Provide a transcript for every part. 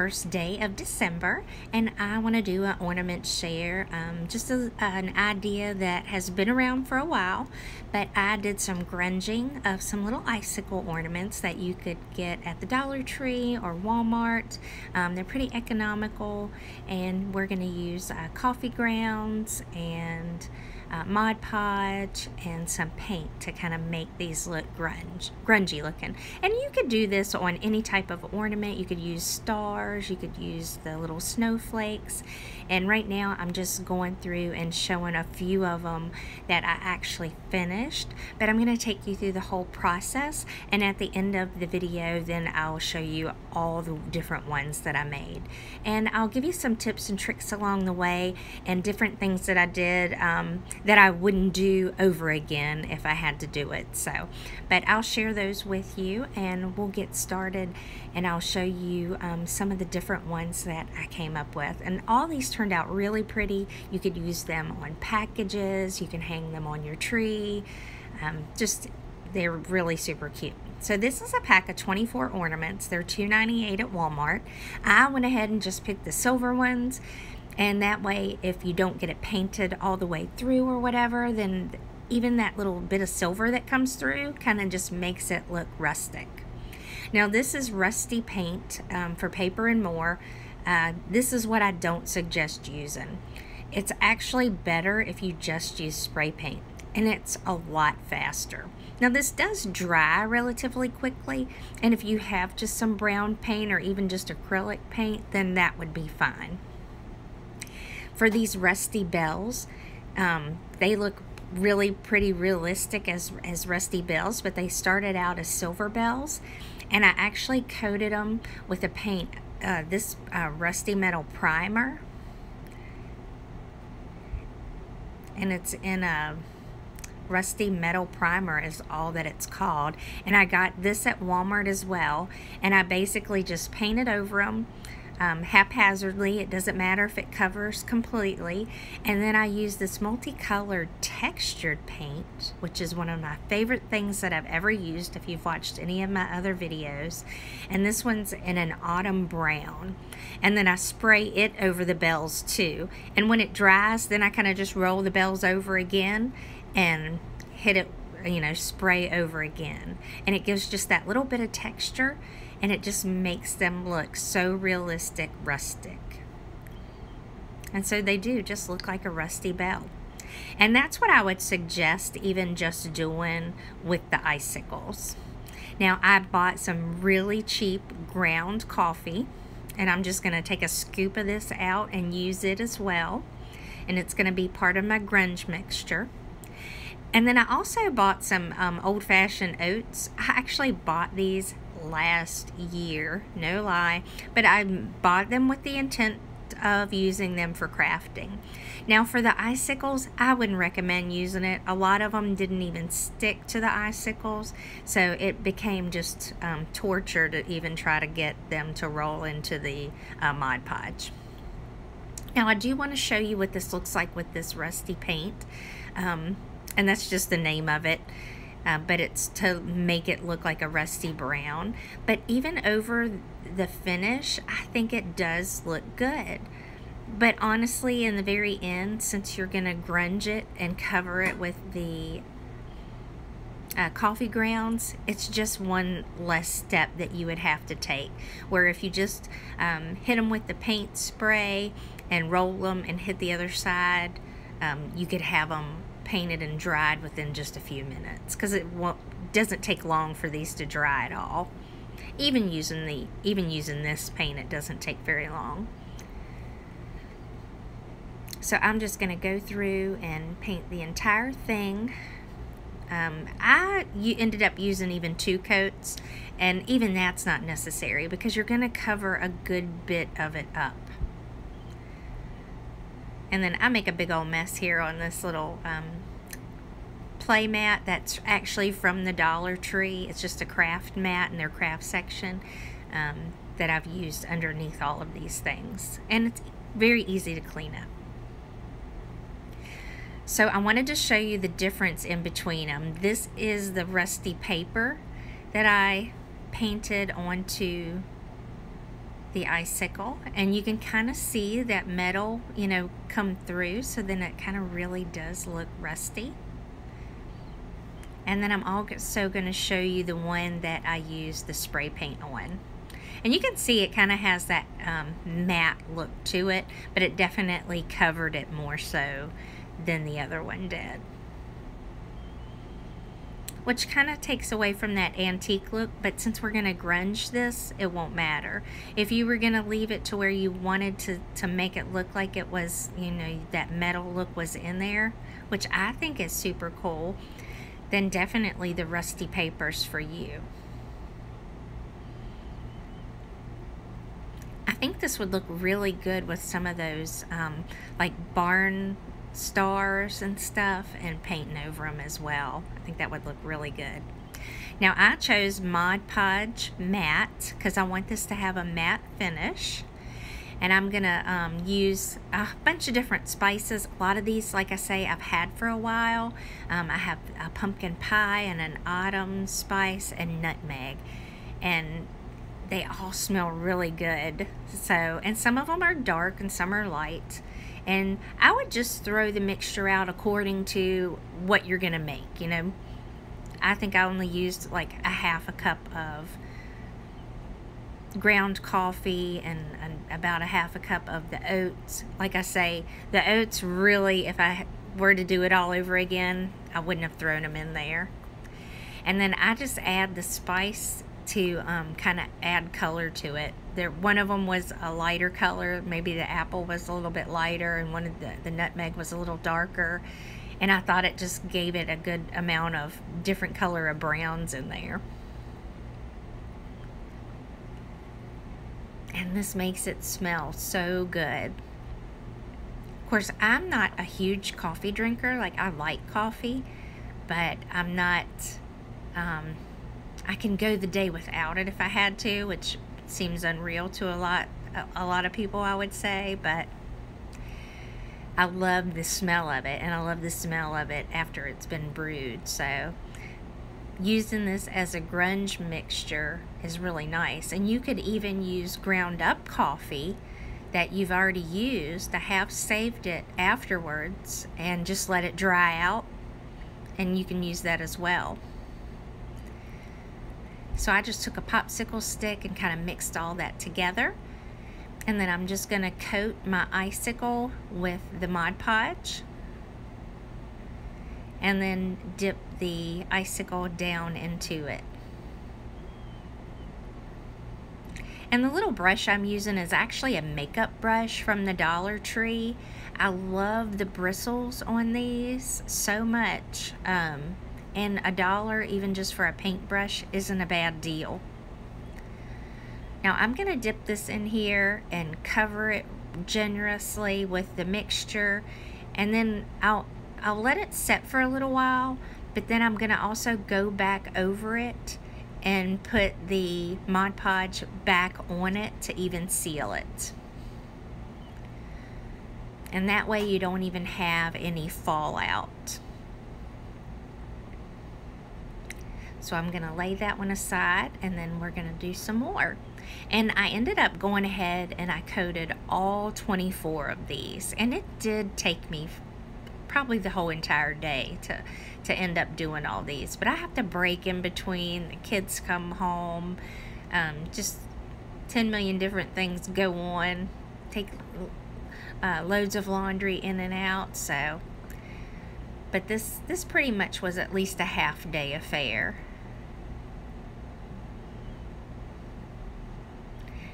first day of December, and I want to do an ornament share, just an idea that has been around for a while, but I did some grunging of some little icicle ornaments that you could get at the Dollar Tree or Walmart. They're pretty economical, and we're going to use coffee grounds and Mod Podge and some paint to kind of make these look grungy looking. And you could do this on any type of ornament. You could use stars, you could use the little snowflakes, and right now I'm just going through and showing a few of them that I actually finished, but I'm going to take you through the whole process, and at the end of the video then I'll show you all the different ones that I made, and I'll give you some tips and tricks along the way and different things that I did that I wouldn't do over again if I had to do it. So, but I'll share those with you and we'll get started, and I'll show you some of the different ones that I came up with. And all these turned out really pretty. You could use them on packages, you can hang them on your tree, they're really super cute. So this is a pack of 24 ornaments. They're $2.98 at Walmart. I went ahead and just picked the silver ones, and that way if you don't get it painted all the way through or whatever, then even that little bit of silver that comes through kind of just makes it look rustic. Now this is rusty paint for paper and more. This is what I don't suggest using. It's actually better if you just use spray paint, and it's a lot faster. Now this does dry relatively quickly, and if you have just some brown paint or even just acrylic paint, then that would be fine. For these rusty bells, they look really pretty realistic as rusty bells, but they started out as silver bells, and I actually coated them with a paint, this rusty metal primer, and it's in a rusty metal primer is all that it's called, and I got this at Walmart as well, and I basically just painted over them haphazardly. It doesn't matter if it covers completely, and then I use this multicolored textured paint, which is one of my favorite things that I've ever used if you've watched any of my other videos, and this one's in an autumn brown, and then I spray it over the bells too, and when it dries then I kind of just roll the bells over again and hit it, you know, spray over again, and it gives just that little bit of texture, and it just makes them look so realistic, rustic. And so they do just look like a rusty bell. And that's what I would suggest even just doing with the icicles. Now I bought some really cheap ground coffee, and I'm just going to take a scoop of this out and use it as well, and it's going to be part of my grunge mixture. And then I also bought some old-fashioned oats. I actually bought these last year, no lie, but I bought them with the intent of using them for crafting. Now for the icicles, I wouldn't recommend using it. A lot of them didn't even stick to the icicles, so it became just torture to even try to get them to roll into the Mod Podge. Now I do want to show you what this looks like with this rusty paint, and that's just the name of it. But it's to make it look like a rusty brown. But even over the finish, I think it does look good. But honestly, in the very end, since you're going to grunge it and cover it with the coffee grounds, it's just one less step that you would have to take. Where if you just hit them with the paint spray and roll them and hit the other side, you could have them painted and dried within just a few minutes, because it doesn't take long for these to dry at all. Even using this paint, it doesn't take very long. So I'm just going to go through and paint the entire thing. You ended up using even 2 coats, and even that's not necessary because you're going to cover a good bit of it up. And then I make a big old mess here on this little play mat that's actually from the Dollar Tree. It's just a craft mat in their craft section that I've used underneath all of these things. And it's very easy to clean up. So I wanted to show you the difference in between them. This is the rusty paper that I painted onto the icicle, and you can kind of see that metal, you know, come through, so then it kind of really does look rusty. And then I'm also going to show you the one that I used the spray paint on. And you can see it kind of has that matte look to it, but it definitely covered it more so than the other one did. Which kind of takes away from that antique look, but since we're going to grunge this, it won't matter. If you were going to leave it to where you wanted to make it look like it was, you know, that metal look was in there, which I think is super cool, then definitely the rusty paper's for you. I think this would look really good with some of those like barn stars and stuff, and painting over them as well. I think that would look really good. Now I chose Mod Podge matte because I want this to have a matte finish, and I'm gonna use a bunch of different spices. A lot of these, like I say, I've had for a while. I have a pumpkin pie and an autumn spice and nutmeg, and they all smell really good. So, and some of them are dark and some are light. And I would just throw the mixture out according to what you're gonna make, you know. I think I only used like a half a cup of ground coffee and about a half a cup of the oats. Like I say, the oats really, if I were to do it all over again, I wouldn't have thrown them in there. And then I just add the spice to kind of add color to it. One of them was a lighter color, maybe the apple was a little bit lighter, and one of the nutmeg was a little darker, and I thought it just gave it a good amount of different color of browns in there. And this makes it smell so good. Of course, I'm not a huge coffee drinker. Like, I like coffee, but I'm not I can go the day without it if I had to, which seems unreal to a lot of people, I would say, but I love the smell of it, and I love the smell of it after it's been brewed. So using this as a grunge mixture is really nice. And you could even use ground up coffee that you've already used. I have saved it afterwards and just let it dry out, and you can use that as well. So I just took a popsicle stick and kind of mixed all that together. And then I'm just going to coat my icicle with the Mod Podge. And then dip the icicle down into it. And the little brush I'm using is actually a makeup brush from the Dollar Tree. I love the bristles on these so much. And $1, even just for a paintbrush, isn't a bad deal. Now I'm going to dip this in here and cover it generously with the mixture, and then I'll let it set for a little while, but then I'm going to also go back over it and put the Mod Podge back on it to even seal it. And that way you don't even have any fallout. So I'm going to lay that one aside, and then we're going to do some more. And I ended up going ahead and I coated all 24 of these. And it did take me probably the whole entire day to end up doing all these. But I have to break in between. The kids come home. Just 10 million different things go on. Take loads of laundry in and out. So, but this pretty much was at least a half-day affair.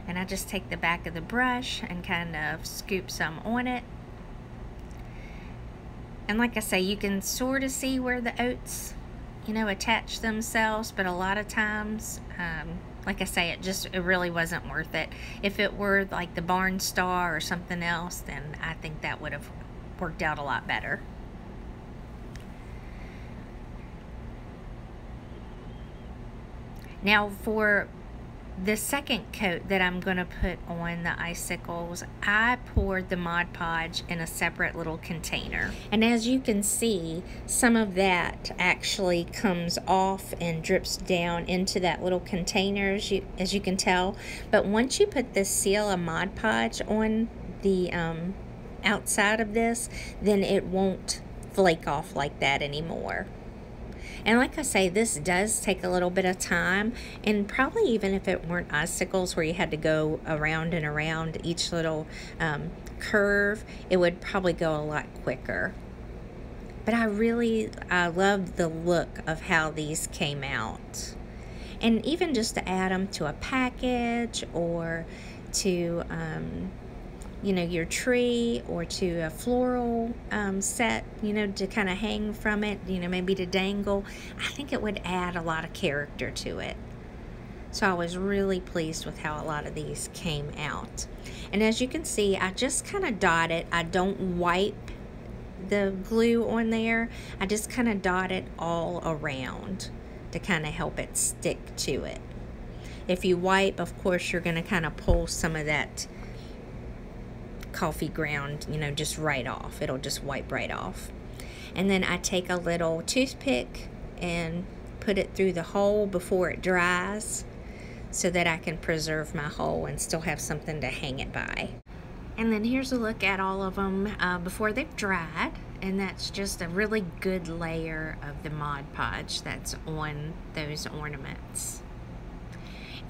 And I just take the back of the brush and kind of scoop some on it. And like I say, you can sort of see where the oats, you know, attach themselves, but a lot of times, like I say, it really wasn't worth it. If it were like the Barn Star or something else, then I think that would have worked out a lot better. Now for The second coat that I'm going to put on the icicles, I poured the Mod Podge in a separate little container. And as you can see, some of that actually comes off and drips down into that little container, as you can tell. But once you put this seal of Mod Podge on the outside of this, then it won't flake off like that anymore. And like I say, this does take a little bit of time, and probably even if it weren't icicles where you had to go around and around each little curve, it would probably go a lot quicker. But I love the look of how these came out. And even just to add them to a package or to you know, your tree, or to a floral set, you know, to kind of hang from it, you know, maybe to dangle, I think it would add a lot of character to it. So I was really pleased with how a lot of these came out. And as you can see, I just kind of dot it. I don't wipe the glue on there. I just kind of dot it all around to kind of help it stick to it. If you wipe, of course, you're going to kind of pull some of that coffee ground, you know, just right off. It'll just wipe right off. And then I take a little toothpick and put it through the hole before it dries so that I can preserve my hole and still have something to hang it by. And then here's a look at all of them before they've dried, and that's just a really good layer of the Mod Podge that's on those ornaments.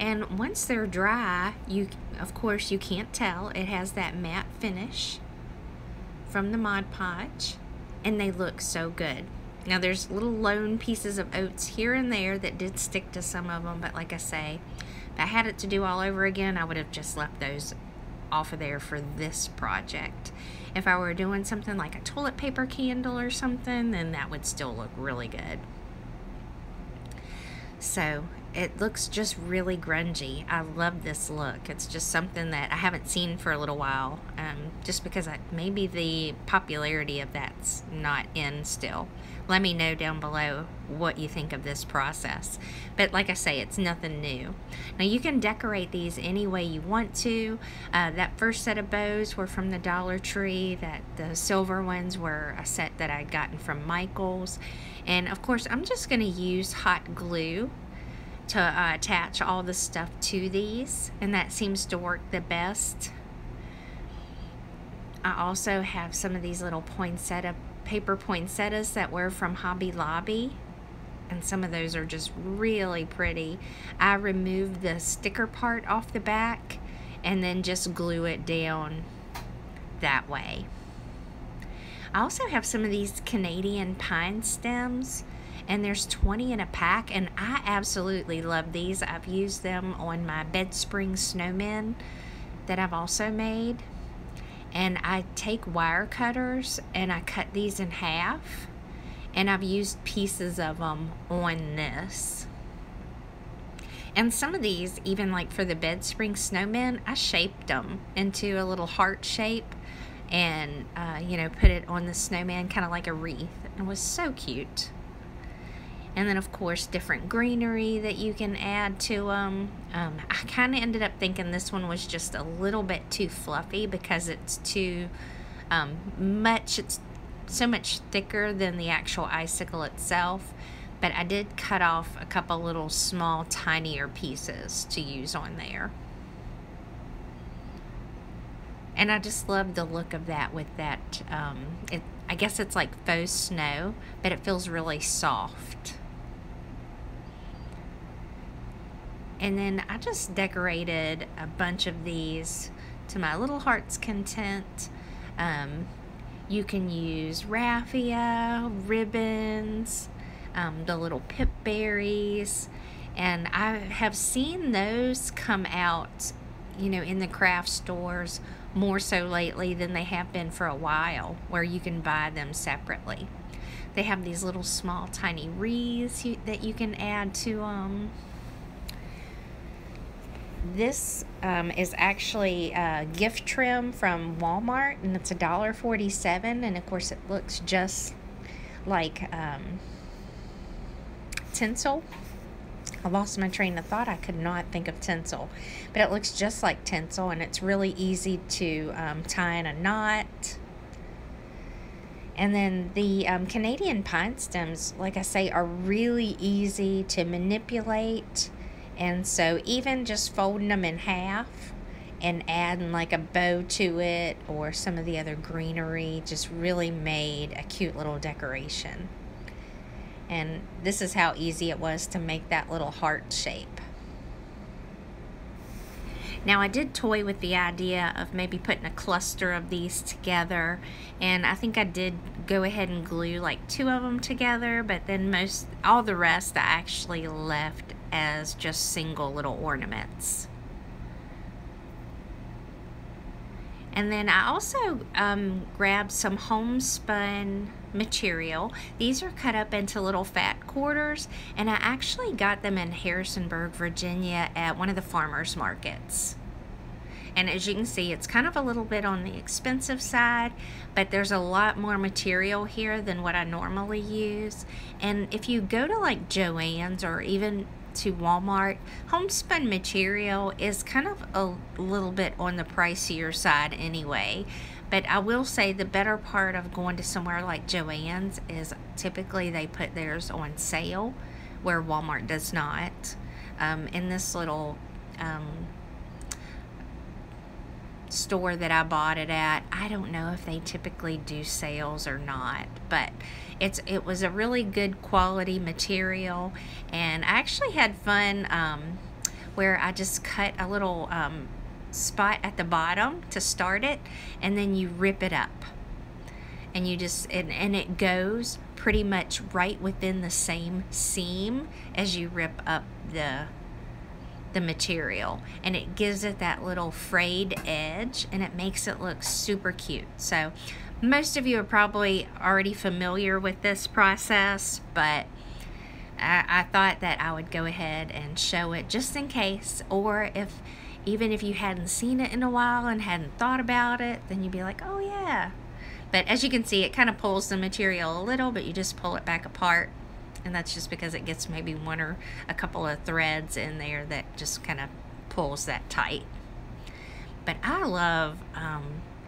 And once they're dry, of course you can't tell. It has that matte finish from the Mod Podge, and they look so good. Now there's little lone pieces of oats here and there that did stick to some of them, but like I say, if I had it to do all over again, I would have just left those off of there for this project. If I were doing something like a toilet paper candle or something, then that would still look really good. So it looks just really grungy. I love this look. It's just something that I haven't seen for a little while, just because maybe the popularity of that's not in still. Let me know down below what you think of this process. But like I say, it's nothing new. Now you can decorate these any way you want to. That first set of bows were from the Dollar Tree. The silver ones were a set that I'd gotten from Michael's. And of course, I'm just going to use hot glue to attach all the stuff to these, and that seems to work the best. I also have some of these little paper poinsettias that were from Hobby Lobby, and some of those are just really pretty. I removed the sticker part off the back and then just glue it down that way. I also have some of these Canadian pine stems, and there's 20 in a pack, and I absolutely love these. I've used them on my bed spring snowmen that I've also made. And I take wire cutters and I cut these in half, and I've used pieces of them on this. And some of these, even like for the bed spring snowmen, I shaped them into a little heart shape and you know, put it on the snowman kind of like a wreath. It was so cute. And then of course different greenery that you can add to them. I kind of ended up thinking this one was just a little bit too fluffy because it's too it's so much thicker than the actual icicle itself. But I did cut off a couple little small tinier pieces to use on there. And I just love the look of that with that, I guess it's like faux snow, but it feels really soft. And then I just decorated a bunch of these to my little heart's content. You can use raffia, ribbons, the little pip berries, and I have seen those come out, you know, in the craft stores more so lately than they have been for a while, where you can buy them separately. They have these little small tiny wreaths that you can add to them. This is actually gift trim from Walmart, and it's $1.47, and of course it looks just like tinsel. I lost my train of thought. I could not think of tinsel, but it looks just like tinsel, and it's really easy to tie in a knot. And then the Canadian pine stems, like I say, are really easy to manipulate. And so even just folding them in half and adding like a bow to it or some of the other greenery just really made a cute little decoration. And this is how easy it was to make that little heart shape. Now I did toy with the idea of maybe putting a cluster of these together, and I think I did go ahead and glue like 2 of them together, but then all the rest I actually left as just single little ornaments. And then I also grabbed some homespun material. These are cut up into little fat quarters, and I actually got them in Harrisonburg, Virginia at one of the farmers markets. And as you can see, it's kind of a little bit on the expensive side, but there's a lot more material here than what I normally use. And if you go to like Joann's or even to Walmart, homespun material is kind of a little bit on the pricier side anyway. But I will say the better part of going to somewhere like Joann's is typically they put theirs on sale, where Walmart does not. In this little store that I bought it at, I don't know if they typically do sales or not, but it was a really good quality material. And I actually had fun where I just cut a little spot at the bottom to start it, and then you rip it up, and you just and it goes pretty much right within the same seam as you rip up the material, and it gives it that little frayed edge, and it makes it look super cute. So most of you are probably already familiar with this process, but I thought that I would go ahead and show it just in case, or even if you hadn't seen it in a while and hadn't thought about it, then you'd be like, oh yeah. But as you can see, it kind of pulls the material a little, but you just pull it back apart. And that's just because it gets maybe one or a couple of threads in there that just kind of pulls that tight. But I love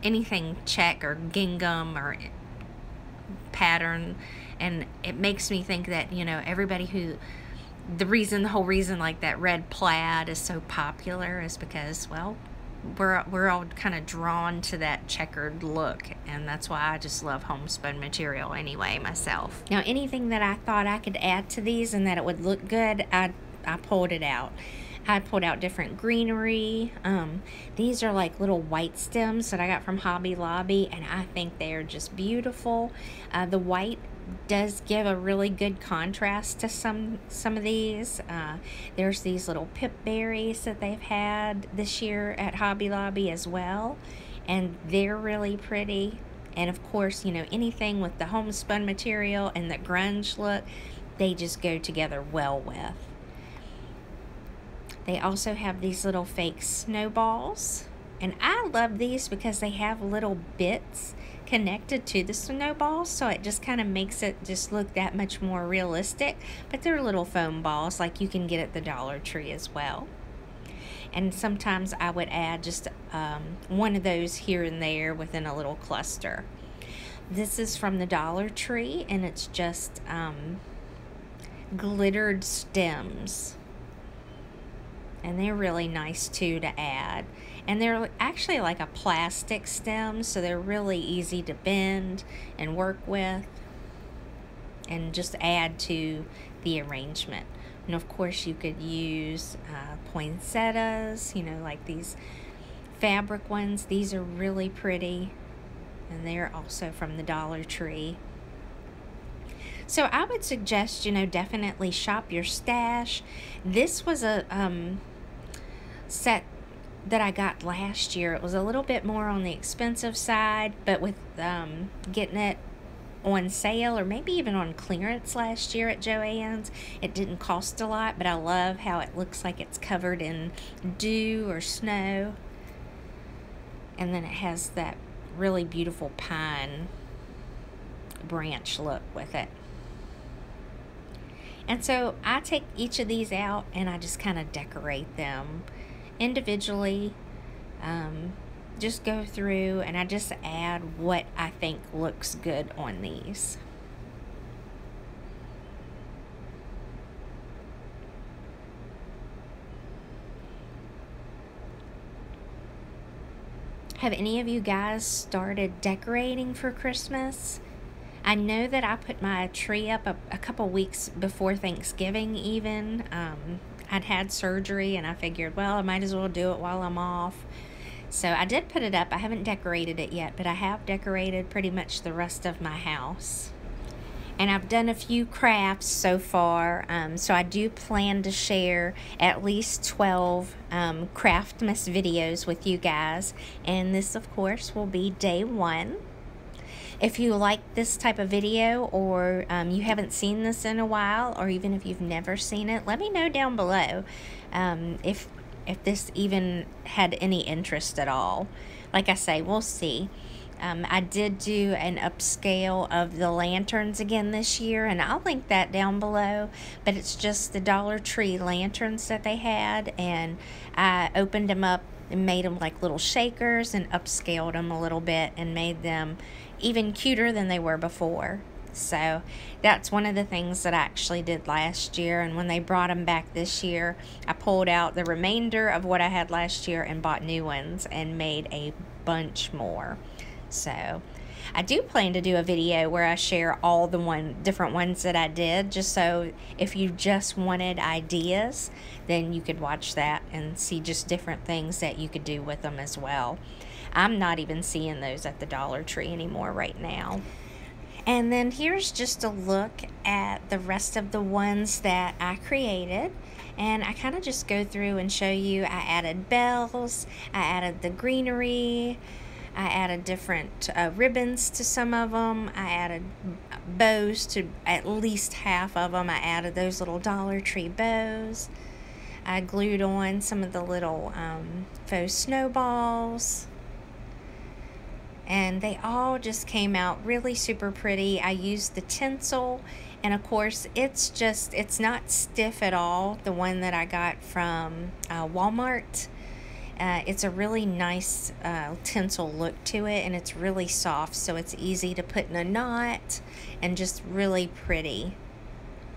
anything check or gingham or pattern, and it makes me think that, you know, everybody the whole reason like that red plaid is so popular is because, well, we're all kind of drawn to that checkered look, and that's why I just love homespun material anyway myself. Now anything that I thought I could add to these and that it would look good, I pulled it out. I pulled out different greenery. These are like little white stems that I got from Hobby Lobby, and I think they're just beautiful. The white does give a really good contrast to some of these. There's these little pip berries that they've had this year at Hobby Lobby as well, and they're really pretty. And of course, you know, anything with the homespun material and the grunge look, they just go together well with. They also have these little fake snowballs, and I love these because they have little bits connected to the snowballs, so it just kind of makes it just look that much more realistic. But they're little foam balls like you can get at the Dollar Tree as well. And sometimes I would add just one of those here and there within a little cluster. This is from the Dollar Tree, and it's just glittered stems, and they're really nice too to add. And they're actually like a plastic stem, so they're really easy to bend and work with and just add to the arrangement. And of course you could use poinsettias, you know, like these fabric ones. These are really pretty, and they're also from the Dollar Tree. So I would suggest, you know, definitely shop your stash. This was a set that I got last year. It was a little bit more on the expensive side, but with getting it on sale or maybe even on clearance last year at Joann's, it didn't cost a lot. But I love how it looks like it's covered in dew or snow, and then it has that really beautiful pine branch look with it. And so I take each of these out and I just kind of decorate them individually. Just go through and I just add what I think looks good on these. Have any of you guys started decorating for Christmas? I know that I put my tree up a couple weeks before Thanksgiving even. I'd had surgery and I figured, well, I might as well do it while I'm off. So I did put it up. I haven't decorated it yet, but I have decorated pretty much the rest of my house. And I've done a few crafts so far, so I do plan to share at least 12 Craftmas videos with you guys. And this, of course, will be day 1. If you like this type of video, or you haven't seen this in a while, or even if you've never seen it, let me know down below if this even had any interest at all. Like I say, we'll see. I did do an upscale of the lanterns again this year, and I'll link that down below, but it's just the Dollar Tree lanterns that they had, and I opened them up and made them like little shakers and upscaled them a little bit and made them even cuter than they were before. So that's one of the things that I actually did last year, and when they brought them back this year, I pulled out the remainder of what I had last year and bought new ones and made a bunch more. So I do plan to do a video where I share all the different ones that I did, just so if you just wanted ideas, then you could watch that and see just different things that you could do with them as well. I'm not even seeing those at the Dollar Tree anymore right now. And then here's just a look at the rest of the ones that I created. And I kind of just go through and show you. I added bells, I added the greenery, I added different ribbons to some of them, I added bows to at least half of them. I added those little Dollar Tree bows. I glued on some of the little faux snowballs. And they all just came out really super pretty. I used the tinsel, and of course it's not stiff at all, the one that I got from Walmart. It's a really nice tinsel look to it, and it's really soft, so it's easy to put in a knot and just really pretty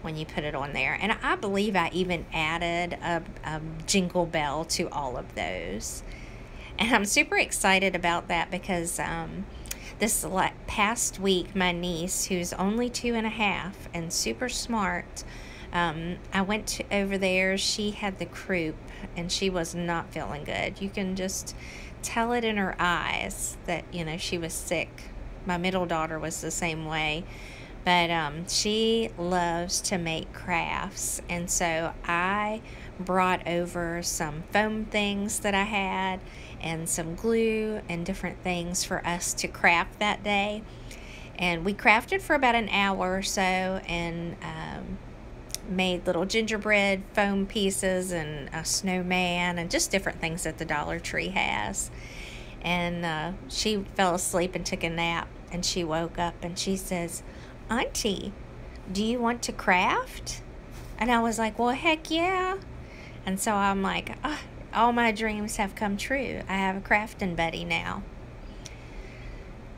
when you put it on there. And I believe I even added a jingle bell to all of those. And I'm super excited about that because this past week, my niece, who's only 2.5 and super smart, I went over there. She had the croup and she was not feeling good. You can just tell it in her eyes that, you know, she was sick. My middle daughter was the same way. But she loves to make crafts, and so I brought over some foam things that I had and some glue and different things for us to craft that day. And we crafted for about an hour or so, and made little gingerbread foam pieces and a snowman and just different things that the Dollar Tree has. And she fell asleep and took a nap, and she woke up and she says, "Auntie, do you want to craft?" And I was like, well, heck yeah. And so I'm like, oh, all my dreams have come true. I have a crafting buddy now.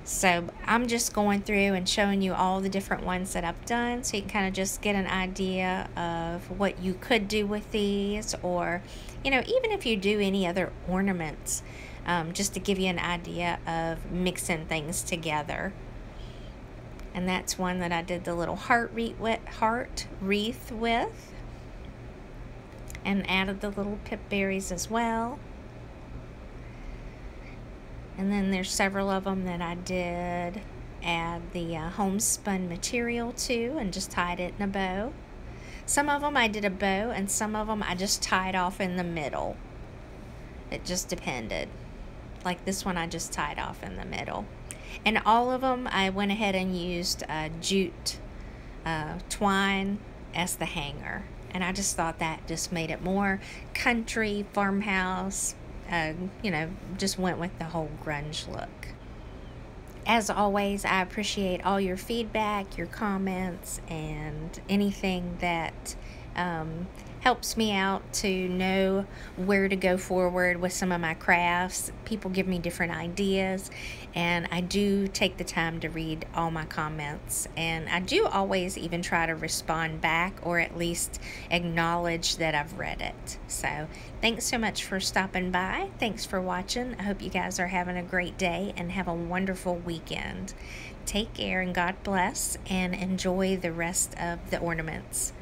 So I'm just going through and showing you all the different ones that I've done, so you can kind of just get an idea of what you could do with these, or, you know, even if you do any other ornaments, just to give you an idea of mixing things together. And that's one that I did the little heart wreath with, and added the little pip berries as well. And then there's several of them that I did add the homespun material to and just tied it in a bow. Some of them I did a bow, and some of them I just tied off in the middle. It just depended. Like this one I just tied off in the middle. And all of them I went ahead and used jute twine as the hanger. And I just thought that just made it more country, farmhouse, you know, just went with the whole grunge look. As always, I appreciate all your feedback, your comments, and anything that helps me out to know where to go forward with some of my crafts. People give me different ideas, and I do take the time to read all my comments, and I do always even try to respond back, or at least acknowledge that I've read it. So thanks so much for stopping by. Thanks for watching. I hope you guys are having a great day and have a wonderful weekend. Take care and God bless, and enjoy the rest of the ornaments.